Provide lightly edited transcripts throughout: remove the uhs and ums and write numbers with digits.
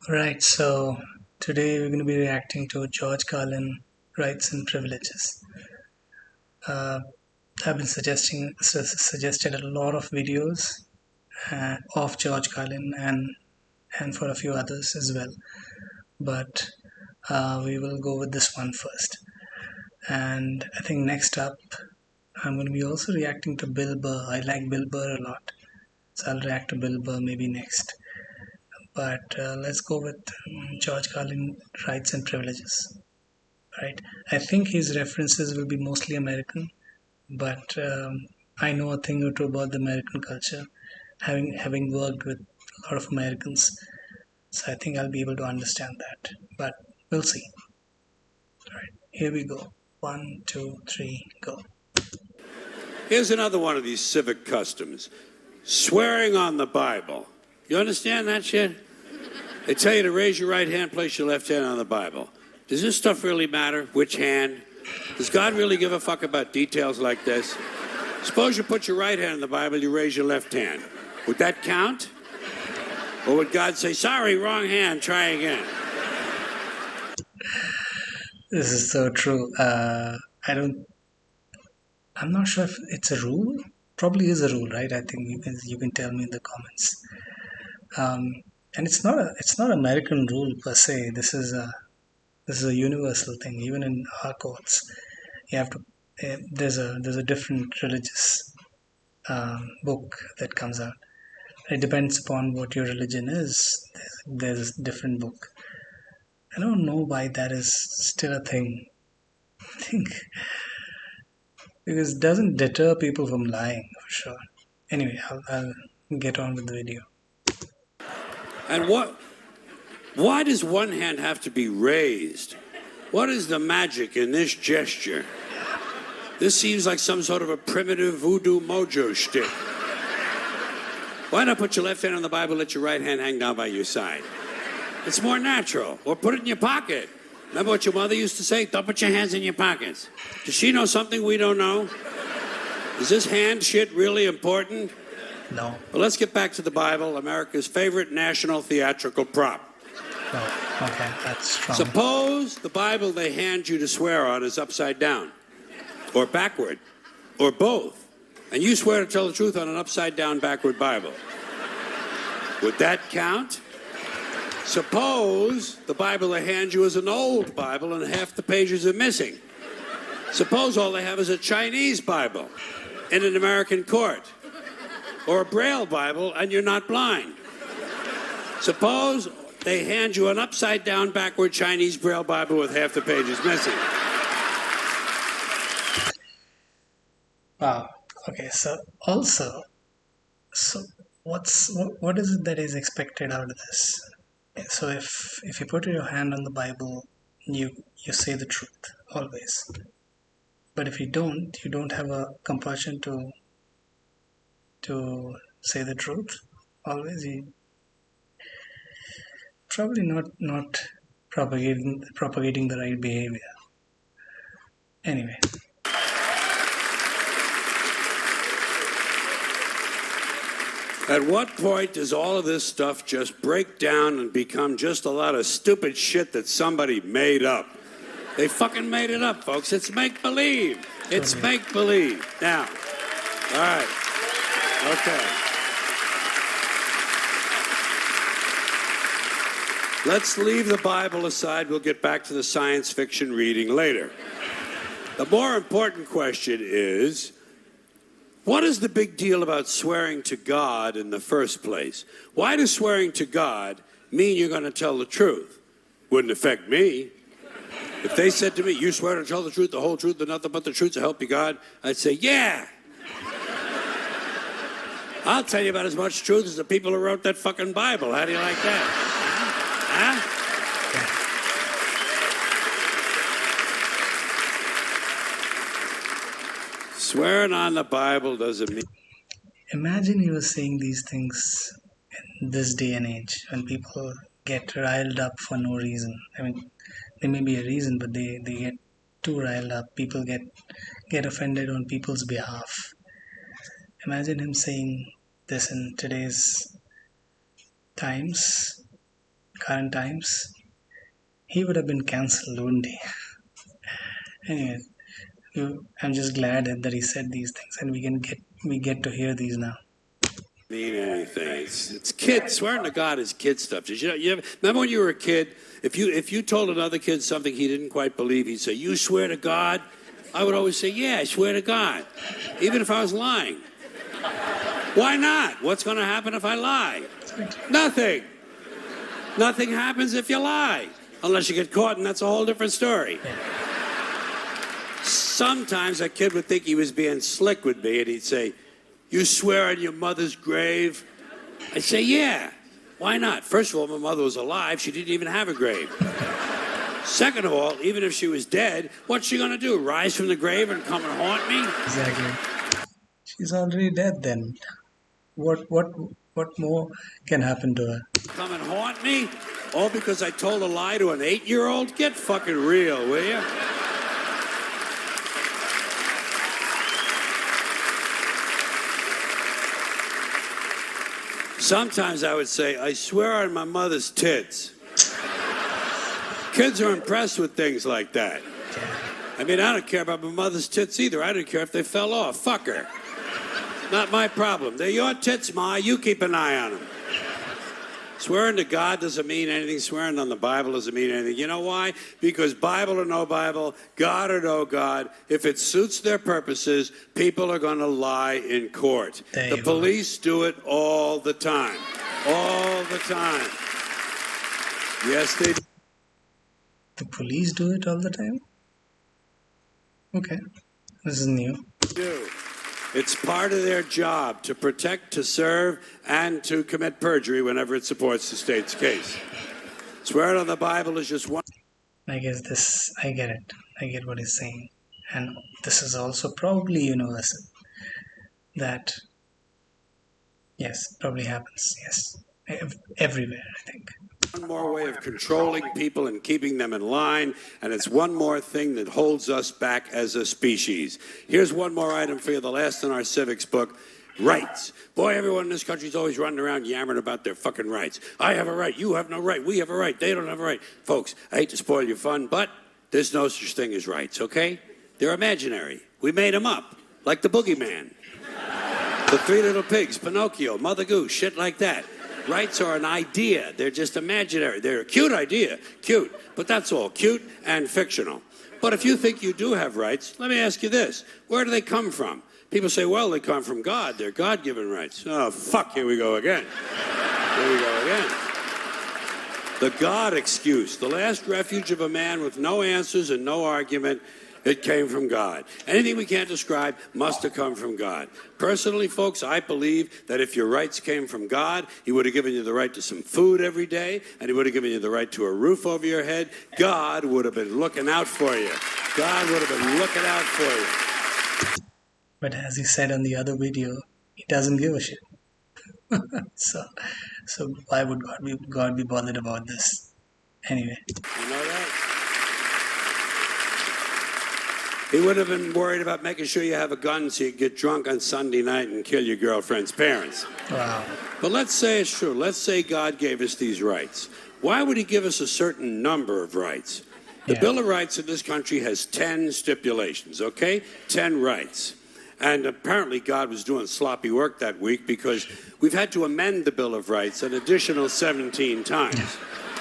Right, so today we're going to be reacting to George Carlin, Rights and Privileges. Uh, I've been suggested a lot of videos of George Carlin and for a few others as well, but we will go with this one first. And I think next up, I'm going to be also reacting to Bill Burr. I like Bill Burr a lot, so I'll react to Bill Burr maybe next. But let's go with George Carlin, Rights and Privileges. Right? I think his references will be mostly American, but I know a thing or two about the American culture, having worked with a lot of Americans. So I think I'll be able to understand that. But we'll see. All right, here we go. One, two, three, go. Here's another one of these civic customs. Swearing on the Bible. You understand that shit? They tell you to raise your right hand, place your left hand on the Bible. Does this stuff really matter? Which hand? Does God really give a fuck about details like this? Suppose you put your right hand in the Bible, you raise your left hand. Would that count? Or would God say, sorry, wrong hand, try again? This is so true. I'm not sure if it's a rule. Probably is a rule, right? I think you can tell me in the comments. And it's not American rule per se. This is a universal thing. Even in our courts, you have to. There's a different religious book that comes out. It depends upon what your religion is. There's a different book. I don't know why that is still a thing. I think because it doesn't deter people from lying for sure. Anyway, I'll get on with the video. And why does one hand have to be raised? What is the magic in this gesture? This seems like some sort of a primitive voodoo mojo shtick. Why not put your left hand on the Bible, let your right hand hang down by your side? It's more natural. Or put it in your pocket. Remember what your mother used to say? Don't put your hands in your pockets. Does she know something we don't know? Is this hand shit really important? No. Well, let's get back to the Bible, America's favorite national theatrical prop. Oh, okay, that's strong. Suppose the Bible they hand you to swear on is upside down, or backward, or both, and you swear to tell the truth on an upside down, backward Bible. Would that count? Suppose the Bible they hand you is an old Bible and half the pages are missing. Suppose all they have is a Chinese Bible in an American court, or a Braille Bible and you're not blind. Suppose they hand you an upside-down, backward Chinese Braille Bible with half the pages missing. Wow. Okay. So what is it that is expected out of this? So if you put your hand on the Bible, you say the truth always. But if you don't have a compulsion to say the truth always. You probably not propagating the right behavior. Anyway. At what point does all of this stuff just break down and become just a lot of stupid shit that somebody made up? They fucking made it up, folks. It's make-believe. It's make-believe. Now, all right. Okay. Let's leave the Bible aside. We'll get back to the science fiction reading later. The more important question is, what is the big deal about swearing to God in the first place? Why does swearing to God mean you're going to tell the truth? Wouldn't affect me. If they said to me, you swear to tell the truth, the whole truth, and nothing but the truth to help you God, I'd say, yeah. I'll tell you about as much truth as the people who wrote that fucking Bible. How do you like that? Huh? Swearing on the Bible doesn't mean... Imagine he was saying these things in this day and age when people get riled up for no reason. I mean, there may be a reason, but they get too riled up. People get offended on people's behalf. Imagine him saying this in today's times. current times, he would have been cancelled, wouldn't he? Anyway, I'm just glad that he said these things, and we get to hear these now. Mean anything. It's kid. Swearing to God is kid stuff. Did remember when you were a kid? If you told another kid something he didn't quite believe, he'd say, "You swear to God?" I would always say, "Yeah, I swear to God," even if I was lying. Why not? What's going to happen if I lie? Nothing. Nothing happens if you lie, unless you get caught, and that's a whole different story. Sometimes a kid would think he was being slick with me, and he'd say, "You swear on your mother's grave?" I'd say, "Yeah. Why not? First of all, my mother was alive. She didn't even have a grave. Second of all, even if she was dead, what's she going to do? Rise from the grave and come and haunt me?" Exactly. She's already dead then. What more can happen to her? Come and haunt me? All because I told a lie to an 8-year-old? Get fucking real, will you? Sometimes I would say, "I swear on my mother's tits." Kids are impressed with things like that. I mean, I don't care about my mother's tits either. I don't care if they fell off. Fuck her. Not my problem. They're your tits, Ma. You keep an eye on them. Swearing to God doesn't mean anything. Swearing on the Bible doesn't mean anything. You know why? Because Bible or no Bible, God or no God, if it suits their purposes, people are going to lie in court. The police do it all the time. All the time. Yes, they do. The police do it all the time? Okay. This is new. It's part of their job to protect, to serve, and to commit perjury whenever it supports the state's case. Swearing on the Bible is just one. I get it. I get what he's saying. And this is also probably universal. That, yes, probably happens. Yes. Everywhere, I think. One more way of controlling people and keeping them in line, and it's one more thing that holds us back as a species. Here's one more item for you, the last in our civics book. Rights. Boy, everyone in this country is always running around yammering about their fucking rights. I have a right, you have no right, we have a right, they don't have a right. Folks, I hate to spoil your fun, but there's no such thing as rights, okay? They're imaginary. We made them up, like the boogeyman. The Three Little Pigs, Pinocchio, Mother Goose, shit like that. Rights are an idea. They're just imaginary. They're a cute idea. Cute. But that's all. Cute and fictional. But if you think you do have rights, let me ask you this. Where do they come from? People say, well, they come from God. They're God-given rights. Oh, fuck. Here we go again. Here we go again. The God excuse. The last refuge of a man with no answers and no argument. It came from God. Anything we can't describe must have come from God. Personally, folks, I believe that if your rights came from God, he would have given you the right to some food every day, and he would have given you the right to a roof over your head. God would have been looking out for you. God would have been looking out for you. But as he said on the other video, he doesn't give a shit. So why would God be bothered about this? Anyway. You know that? He would have been worried about making sure you have a gun so you get drunk on Sunday night and kill your girlfriend's parents. Wow. But let's say it's true. Let's say God gave us these rights. Why would he give us a certain number of rights? The Bill of Rights in this country has 10 stipulations, okay? 10 rights. And apparently God was doing sloppy work that week because we've had to amend the Bill of Rights an additional 17 times.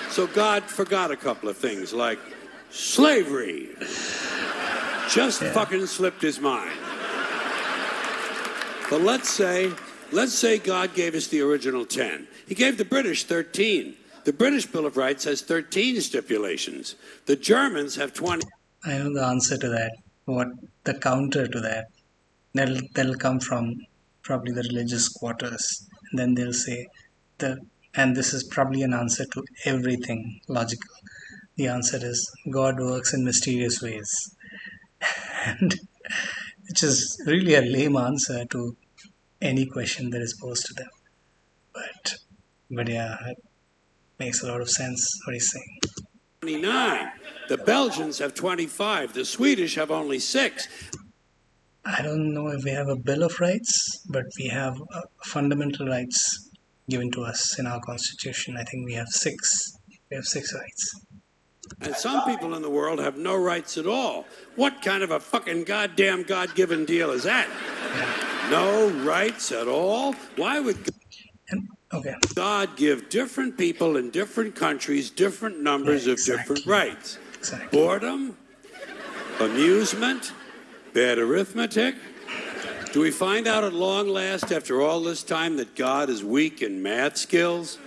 So God forgot a couple of things like slavery. Just fucking slipped his mind. But let's say God gave us the original 10. He gave the British 13. The British Bill of Rights has 13 stipulations. The Germans have 20. I know the answer to that. What the counter to that? That'll come from probably the religious quarters. And then they'll say and this is probably an answer to everything logical. The answer is God works in mysterious ways. And which is really a lame answer to any question that is posed to them. But yeah, it makes a lot of sense what he's saying. 29. The Belgians have 25. The Swedish have only 6. I don't know if we have a Bill of Rights, but we have fundamental rights given to us in our Constitution. I think we have 6. We have 6 rights. And some people in the world have no rights at all. What kind of a fucking goddamn God-given deal is that? Yeah. No rights at all? Why would Okay. God give different people in different countries different numbers of different rights? Exactly. Boredom? Amusement? Bad arithmetic? Do we find out at long last, after all this time, that God is weak in math skills?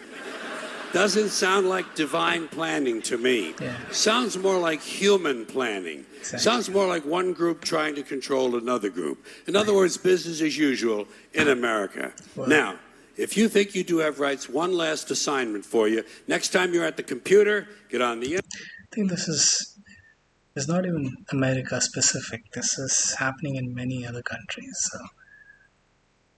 Doesn't sound like divine planning to me. Yeah. Sounds more like human planning. Exactly. Sounds more like one group trying to control another group. In other words, business as usual in America. Well, now, if you think you do have rights, one last assignment for you. Next time you're at the computer, get on the internet. I think this is not even America specific. This is happening in many other countries. So,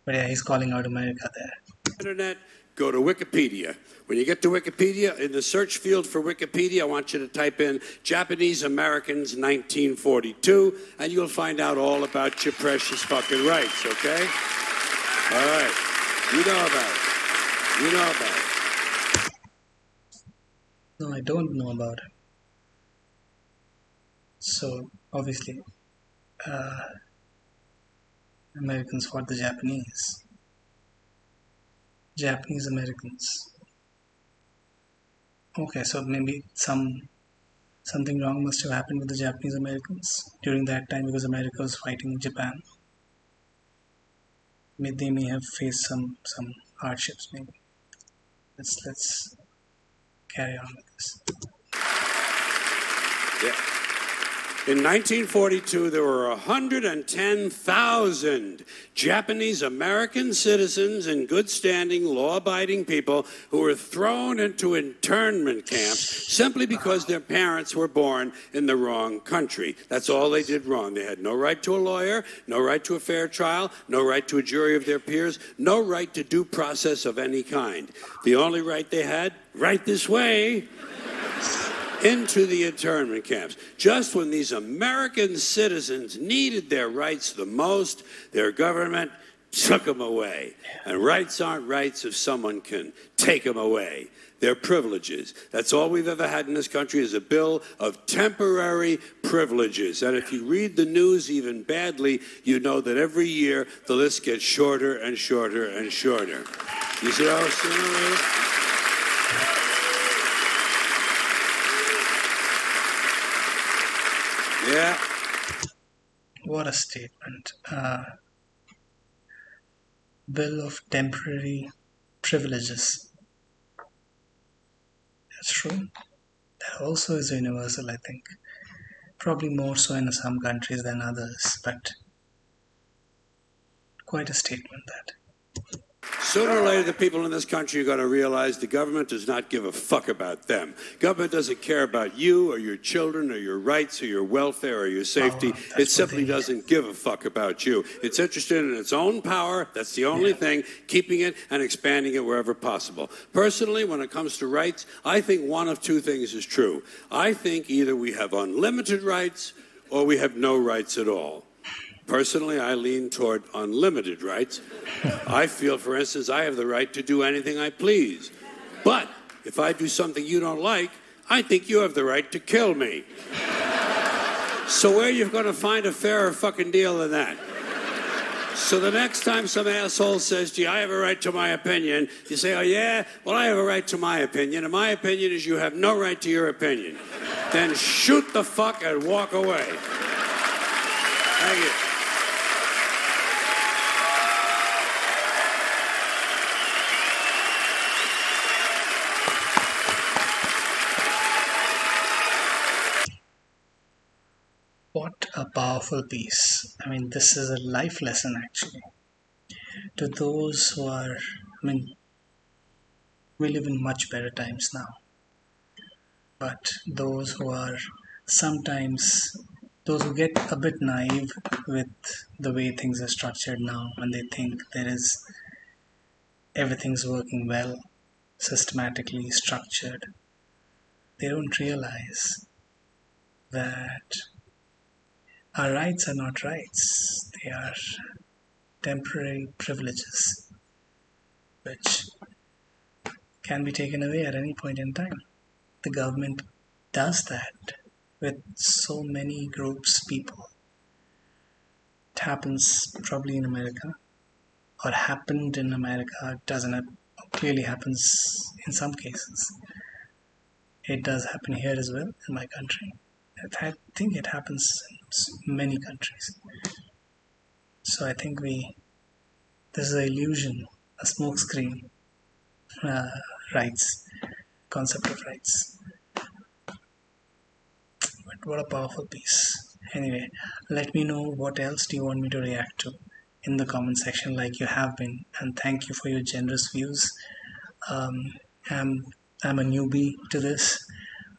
but yeah, he's calling out America there. Internet, go to Wikipedia. When you get to Wikipedia, in the search field for Wikipedia, I want you to type in Japanese Americans 1942, and you'll find out all about your precious fucking rights, okay? All right. You know about it. You know about it. No, I don't know about it. So, obviously, Americans fought the Japanese. Japanese Americans. Okay, so maybe something wrong must have happened with the Japanese Americans during that time because America was fighting Japan. They may have faced some hardships. Maybe let's carry on with this. Yeah. In 1942, there were 110,000 Japanese American citizens in good standing, law-abiding people who were thrown into internment camps simply because their parents were born in the wrong country. That's all they did wrong. They had no right to a lawyer, no right to a fair trial, no right to a jury of their peers, no right to due process of any kind. The only right they had, right this way, into the internment camps. Just when these American citizens needed their rights the most, their government took them away. And rights aren't rights if someone can take them away. They're privileges. That's all we've ever had in this country is a bill of temporary privileges. And if you read the news even badly, you know that every year the list gets shorter and shorter and shorter. You see how it's doing? Yeah. What a statement. Bill of temporary privileges. That's true. That also is universal, I think. Probably more so in some countries than others, but quite a statement that. Sooner or later, the people in this country are going to realize the government does not give a fuck about them. Government doesn't care about you or your children or your rights or your welfare or your safety. It simply doesn't give a fuck about you. It's interested in its own power. That's the only thing, keeping it and expanding it wherever possible. Personally, when it comes to rights, I think one of two things is true. I think either we have unlimited rights or we have no rights at all. Personally, I lean toward unlimited rights. I feel, for instance, I have the right to do anything I please. But if I do something you don't like, I think you have the right to kill me. So where are you going to find a fairer fucking deal than that? So the next time some asshole says to you, I have a right to my opinion, you say, oh yeah? Well, I have a right to my opinion, and my opinion is you have no right to your opinion. Then shoot the fuck and walk away. Thank you. What a powerful piece. I mean, this is a life lesson actually. To those who are, we live in much better times now. But those who are sometimes, those who get a bit naive with the way things are structured now, when they think everything's working well, systematically structured, they don't realize that our rights are not rights. They are temporary privileges which can be taken away at any point in time. the government does that with so many groups, people. It happens probably in America, or happened in America. It doesn't clearly happens in some cases. It does happen here as well in my country. I think it happens in many countries. So I think this is an illusion, a smokescreen. Uh, rights, concept of rights. But what a powerful piece. Anyway, let me know what else do you want me to react to in the comment section, like you have been, and thank you for your generous views. Um, I'm I'm a newbie to this,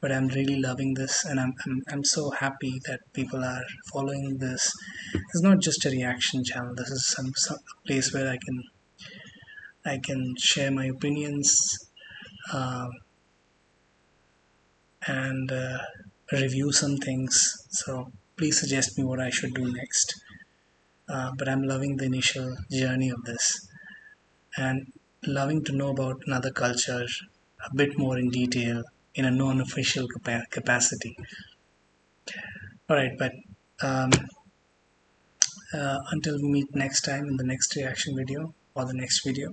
but I'm really loving this, and I'm so happy that people are following this. It's not just a reaction channel. This is some place where I can share my opinions, uh, and review some things. So please suggest me what I should do next. But I'm loving the initial journey of this, and loving to know about another culture a bit more in detail in a non-official capacity. All right, but um, until we meet next time in the next reaction video or the next video,